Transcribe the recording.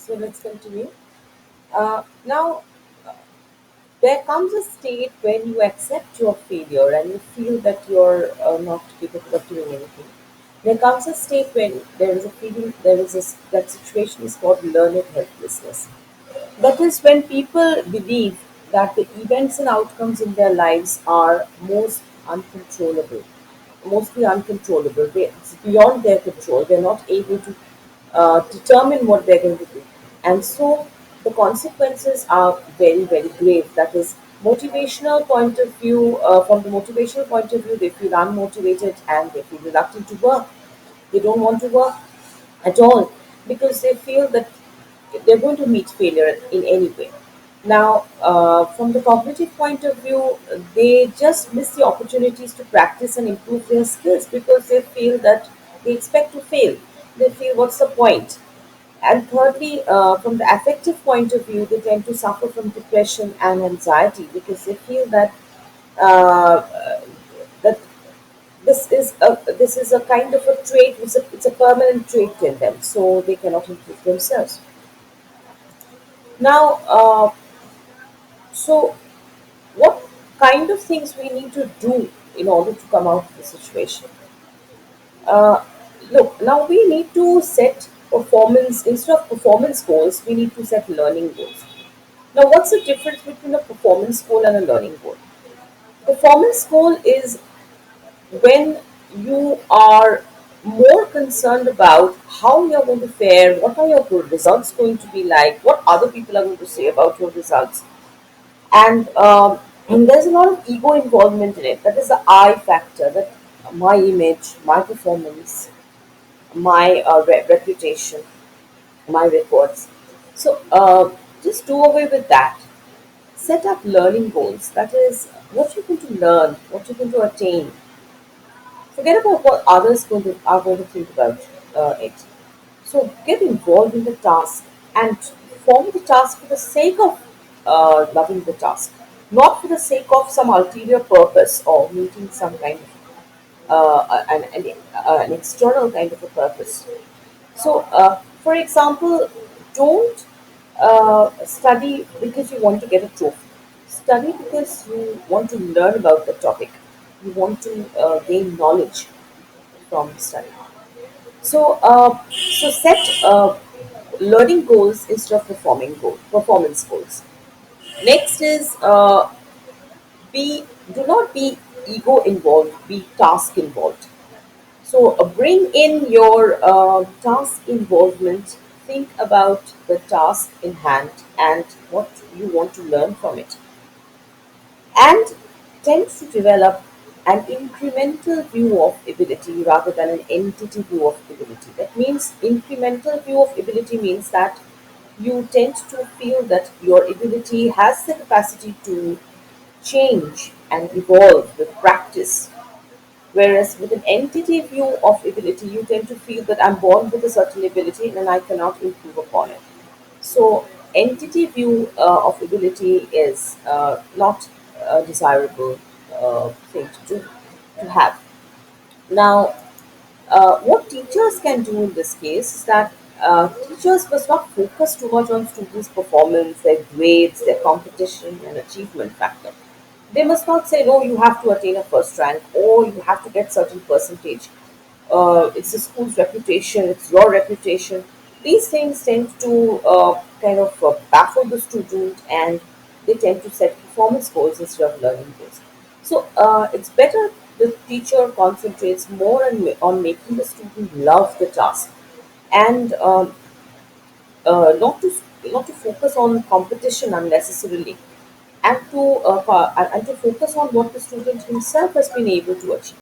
So let's continue. Now, there comes a state when you accept your failure and you feel that you're not capable of doing anything. There comes a state when there is a feeling, that situation is called learned helplessness. That is when people believe that the events and outcomes in their lives are uncontrollable, mostly uncontrollable. It's beyond their control. They're not able to determine what they're going to do. And so the consequences are very, very grave. That is, from the motivational point of view, they feel unmotivated and they feel reluctant to work. They don't want to work at all because they feel that they're going to meet failure in any way. Now, from the cognitive point of view, they just miss the opportunities to practice and improve their skills because they feel that they expect to fail. They feel, what's the point? And thirdly, from the affective point of view, they tend to suffer from depression and anxiety because they feel uh, that this is a kind of a trait. It's a permanent trait in them, so they cannot improve themselves. Now, so what kind of things we need to do in order to come out of the situation? Uh, Look, now we need to set performance instead of performance goals. We need to set learning goals. Now, what's the difference between a performance goal and a learning goal? Performance goal is when you are more concerned about how you're going to fare, what are your results going to be like, what other people are going to say about your results, and there's a lot of ego involvement in it. That is the I factor. That my image, my performance, my reputation, my records. So just do away with that. Set up learning goals. That is what you're going to learn, what you're going to attain. Forget about what are going to think about it. So get involved in the task and perform the task for the sake of loving the task, not for the sake of some ulterior purpose or meeting some kind of an external kind of a purpose. So, for example, don't study because you want to get a trophy. Study because you want to learn about the topic. You want to gain knowledge from the study. So set learning goals instead of performance goals. Next is be do not be ego involved, be task involved. So bring in your task involvement. Think about the task in hand and what you want to learn from it, and tends to develop an incremental view of ability rather than an entity view of ability. That means incremental view of ability means that you tend to feel that your ability has the capacity to change and evolve with practice. Whereas with an entity view of ability, you tend to feel that I'm born with a certain ability and I cannot improve upon it. So, entity view of ability is not a desirable thing to have. Now, what teachers can do in this case is that teachers must not focus too much on students' performance, their grades, their competition, and achievement factor. They must not say, no, you have to attain a first rank or you have to get certain percentage. It's the school's reputation, it's your reputation. These things tend to baffle the student, and they tend to set performance goals instead of learning goals. So it's better the teacher concentrates more on making the student love the task and uh, not to not to focus on competition unnecessarily, and to focus on what the student himself has been able to achieve.